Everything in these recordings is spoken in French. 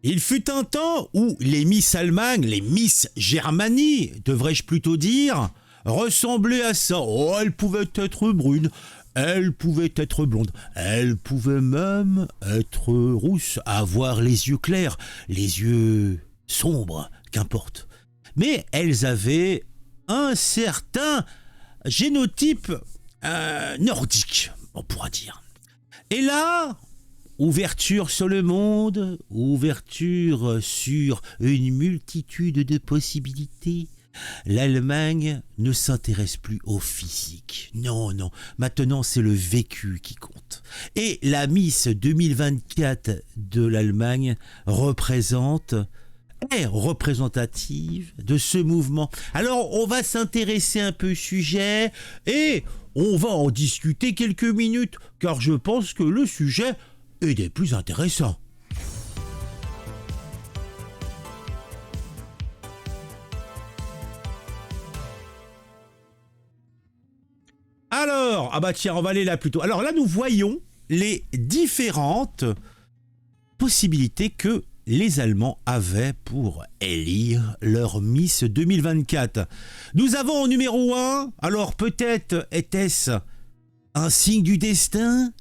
Il fut un temps où les Miss Allemagne, les Miss Germanie, devrais-je plutôt dire, ressemblaient à ça. Oh, elles pouvaient être brunes, elles pouvaient être blondes, elles pouvaient même être rousses, avoir les yeux clairs, les yeux sombres, qu'importe. Mais elles avaient un certain génotype nordique, on pourra dire. Et là, ouverture sur le monde, ouverture sur une multitude de possibilités. L'Allemagne ne s'intéresse plus au physique. Non, non. Maintenant, c'est le vécu qui compte. Et la Miss 2024 de l'Allemagne est représentative de ce mouvement. Alors, on va s'intéresser un peu au sujet et on va en discuter quelques minutes, car je pense que le sujet est des plus intéressants. Alors, ah bah tiens, on va aller là plutôt. Alors là, nous voyons les différentes possibilités que les Allemands avaient pour élire leur Miss 2024. Nous avons en numéro 1, alors peut-être était-ce un signe du destin ?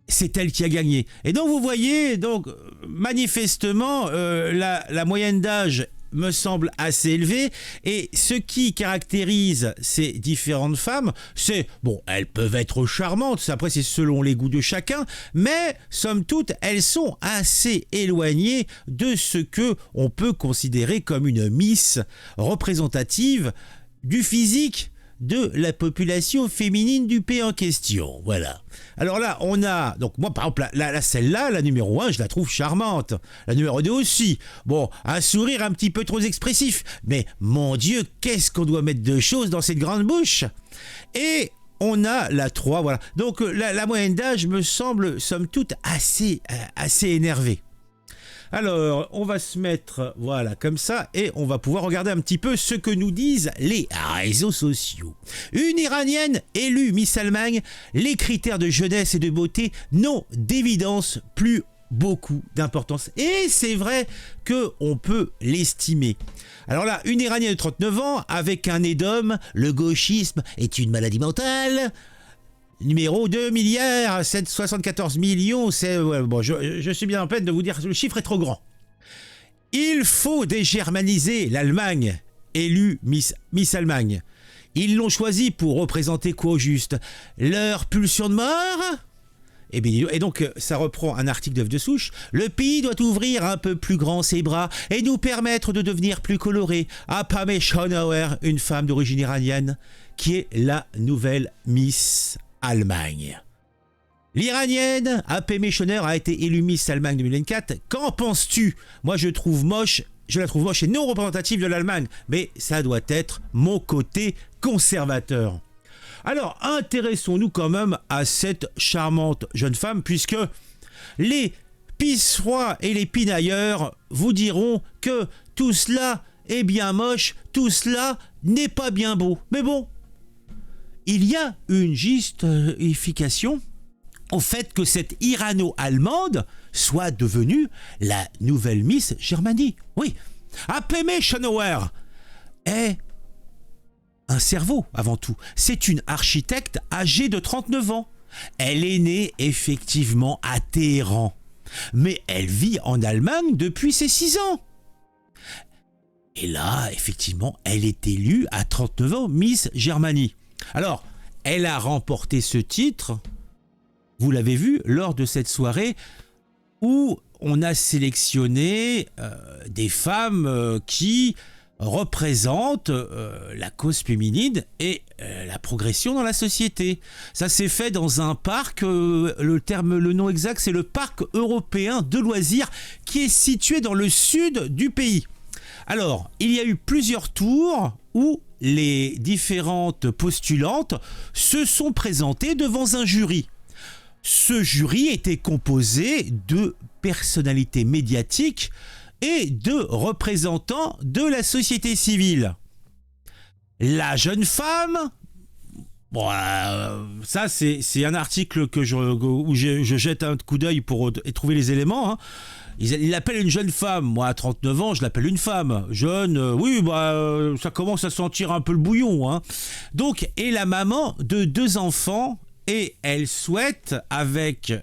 C'est elle qui a gagné. Et donc vous voyez, donc manifestement, la moyenne d'âge me semble assez élevée. Et ce qui caractérise ces différentes femmes, c'est, bon, elles peuvent être charmantes, après c'est selon les goûts de chacun, mais somme toute, elles sont assez éloignées de ce que on peut considérer comme une Miss représentative du physique de la population féminine du pays en question. Voilà. Alors là, on a... Donc moi, par exemple, celle-là, la numéro 1, je la trouve charmante. La numéro 2 aussi. Bon, un sourire un petit peu trop expressif. Mais mon Dieu, qu'est-ce qu'on doit mettre de choses dans cette grande bouche ? Et on a la 3, voilà. Donc la moyenne d'âge me semble, somme toute, assez énervée. Alors, on va se mettre, voilà, comme ça, et on va pouvoir regarder un petit peu ce que nous disent les réseaux sociaux. Une Iranienne élue Miss Allemagne, les critères de jeunesse et de beauté n'ont d'évidence plus beaucoup d'importance. Et c'est vrai qu'on peut l'estimer. Alors là, une Iranienne de 39 ans, avec un nez d'homme, le gauchisme est une maladie mentale. Numéro 2 milliards 774 millions, c'est... bon, je suis bien en peine de vous dire, le chiffre est trop grand. Il faut dégermaniser l'Allemagne, élue Miss Allemagne. Ils l'ont choisi pour représenter quoi au juste ? Leur pulsion de mort ? Et donc, ça reprend un article d'Œuf de Souche. Le pays doit ouvrir un peu plus grand ses bras et nous permettre de devenir plus colorés. Pamela Schonauer, une femme d'origine iranienne, qui est la nouvelle Miss Allemagne. L'Iranienne A.P. Schoner a été élue Miss Allemagne 2024. Qu'en penses-tu ? Moi, je la trouve moche et non représentative de l'Allemagne. Mais ça doit être mon côté conservateur. Alors, intéressons-nous quand même à cette charmante jeune femme, puisque les pisserois et les pinailleurs vous diront que tout cela est bien moche, tout cela n'est pas bien beau. Mais bon, il y a une justification au fait que cette Irano-Allemande soit devenue la nouvelle Miss Germanie. Oui, Pamela Schonauer est un cerveau avant tout. C'est une architecte âgée de 39 ans. Elle est née effectivement à Téhéran, mais elle vit en Allemagne depuis ses 6 ans. Et là, effectivement, elle est élue à 39 ans Miss Germanie. Alors, elle a remporté ce titre, vous l'avez vu, lors de cette soirée où on a sélectionné des femmes qui représentent la cause féminine et la progression dans la société. Ça s'est fait dans un parc, le nom exact, c'est le parc européen de loisirs qui est situé dans le sud du pays. Alors, il y a eu plusieurs tours où les différentes postulantes se sont présentées devant un jury. Ce jury était composé de personnalités médiatiques et de représentants de la société civile. La jeune femme Bon, ça, c'est un article où je jette un coup d'œil pour trouver les éléments. Hein. Il l'appelle une jeune femme. Moi, à 39 ans, je l'appelle une femme. Jeune, oui, ça commence à sentir un peu le bouillon. Hein. Donc, et la maman de 2 enfants. Et elle souhaite, avec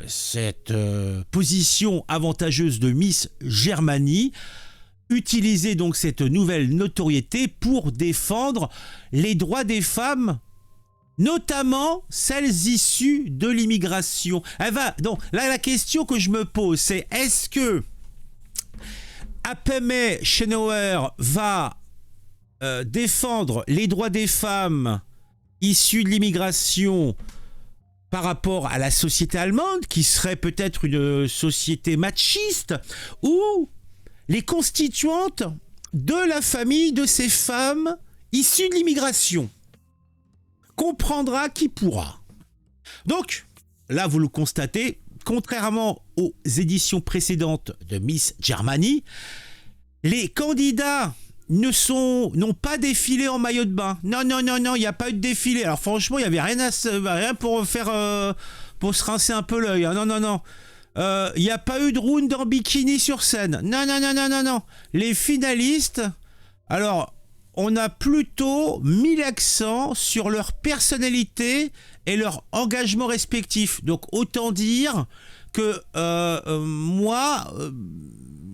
cette position avantageuse de Miss Germany, utiliser donc cette nouvelle notoriété pour défendre les droits des femmes, notamment celles issues de l'immigration. Donc là, la question que je me pose, c'est est-ce que Apeme Schenauer va défendre les droits des femmes issus de l'immigration par rapport à la société allemande, qui serait peut-être une société machiste, ou les constituantes de la famille de ces femmes issues de l'immigration. Comprendra qui pourra. Donc, là vous le constatez, contrairement aux éditions précédentes de Miss Germany, les candidats n'ont pas défilé en maillot de bain. Non, il n'y a pas eu de défilé. Alors franchement, il n'y avait rien pour faire pour se rincer un peu l'œil. Hein. Non. Il n'y a pas eu de round en bikini sur scène. Non. Les finalistes, alors, on a plutôt mis l'accent sur leur personnalité et leur engagement respectif. Donc autant dire que moi,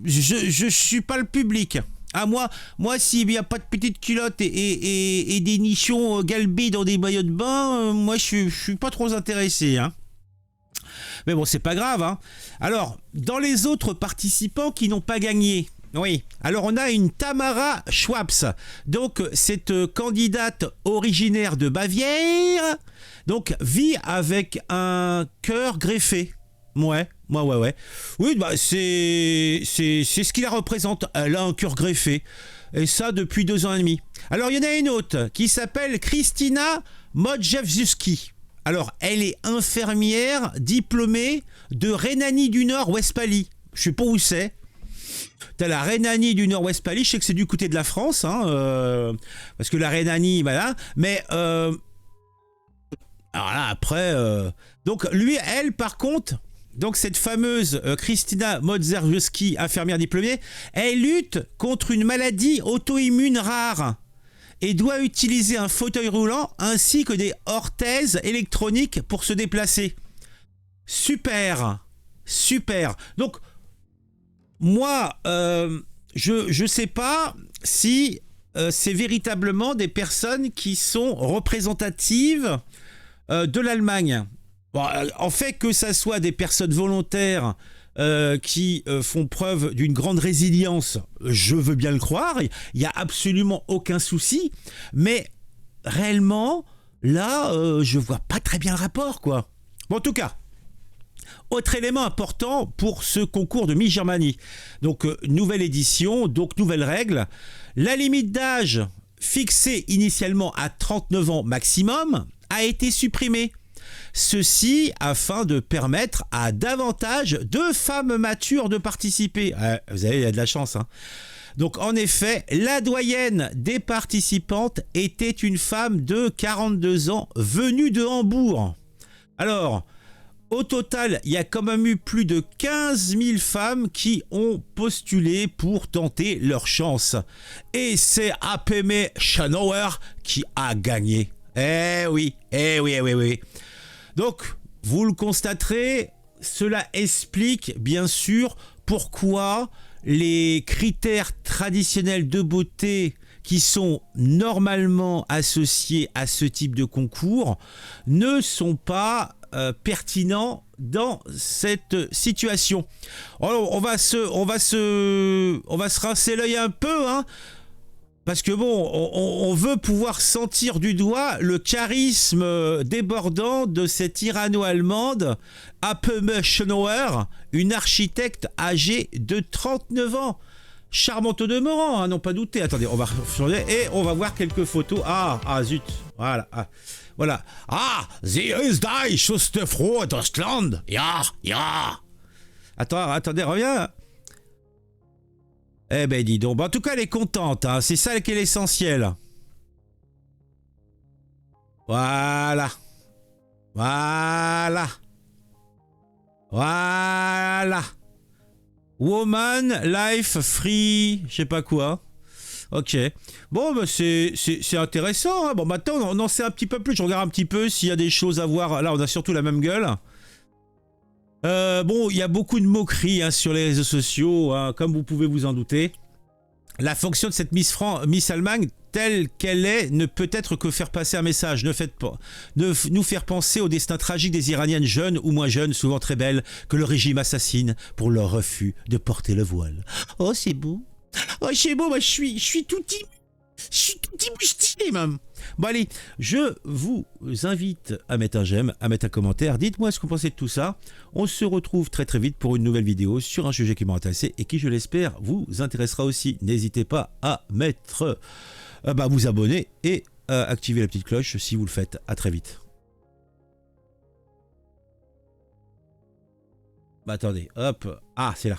je suis pas le public. Ah, moi s'il n'y a pas de petites culottes et des nichons galbés dans des maillots de bain, moi je suis pas trop intéressé. Hein. Mais bon, c'est pas grave. Hein. Alors, dans les autres participants qui n'ont pas gagné, oui. Alors, on a une Tamara Schwabs. Donc, cette candidate originaire de Bavière, donc, vit avec un cœur greffé. Ouais. Oui, c'est ce qui la représente. Elle a un cœur greffé. Et ça, depuis 2 ans et demi. Alors, il y en a une autre qui s'appelle Kristina Modjewski. Alors, elle est infirmière diplômée de Rhénanie du Nord-Westphalie. Je sais pas où c'est. T'as la Rhénanie du Nord-Westphalie. Je sais que c'est du côté de la France. Hein, parce que la Rhénanie, voilà. Mais, alors là, après... donc, elle, par contre... Donc cette fameuse Kristina Modjewski, infirmière diplômée, elle lutte contre une maladie auto-immune rare et doit utiliser un fauteuil roulant ainsi que des orthèses électroniques pour se déplacer. Super. Donc moi, je sais pas si c'est véritablement des personnes qui sont représentatives de l'Allemagne. Bon, en fait, que ça soit des personnes volontaires qui font preuve d'une grande résilience, je veux bien le croire, il n'y a absolument aucun souci, mais réellement, là, je vois pas très bien le rapport, quoi. Bon, en tout cas, autre élément important pour ce concours de Miss Germany. Donc, nouvelle édition, donc nouvelles règles. La limite d'âge, fixée initialement à 39 ans maximum, a été supprimée. Ceci afin de permettre à davantage de femmes matures de participer. Vous avez, il y a de la chance. Hein. Donc en effet, la doyenne des participantes était une femme de 42 ans venue de Hambourg. Alors, au total, il y a quand même eu plus de 15 000 femmes qui ont postulé pour tenter leur chance. Et c'est Apeme Schenauer qui a gagné. Eh oui. Donc, vous le constaterez, cela explique bien sûr pourquoi les critères traditionnels de beauté qui sont normalement associés à ce type de concours ne sont pas pertinents dans cette situation. Alors, on va se rincer l'œil un peu, hein. Parce que bon, on veut pouvoir sentir du doigt le charisme débordant de cette Irano-Allemande, Apeme Schenauer, une architecte âgée de 39 ans. Charmante au demeurant, hein, non pas douter. Attendez, on va changer et on va voir quelques photos. Ah zut, voilà. Voilà. Sie ist da, ich wusste froh, Deutschland. Ja. Attendez, reviens. Eh ben dis donc, en tout cas elle est contente, hein. C'est ça qui est l'essentiel. Voilà. Voilà. Voilà. Woman, life, free, je sais pas quoi. Ok. Bon, bah c'est intéressant. Hein. Bon, maintenant, on en sait un petit peu plus. Je regarde un petit peu s'il y a des choses à voir. Là, on a surtout la même gueule. Bon, il y a beaucoup de moqueries hein, sur les réseaux sociaux, hein, comme vous pouvez vous en douter. La fonction de cette Miss Allemagne, telle qu'elle est, ne peut être que faire passer un message. Ne nous faire penser au destin tragique des Iraniennes jeunes ou moins jeunes, souvent très belles, que le régime assassine pour leur refus de porter le voile. Oh, c'est beau. Oh, c'est beau, moi, je suis tout petit. Je suis tout petit boustillé, même. Bon, allez, je vous invite à mettre un j'aime, à mettre un commentaire. Dites-moi ce que vous pensez de tout ça. On se retrouve très très vite pour une nouvelle vidéo sur un sujet qui m'a intéressé et qui, je l'espère, vous intéressera aussi. N'hésitez pas à mettre, vous abonner et activer la petite cloche si vous le faites. À très vite. Bah, attendez, hop. Ah, c'est là.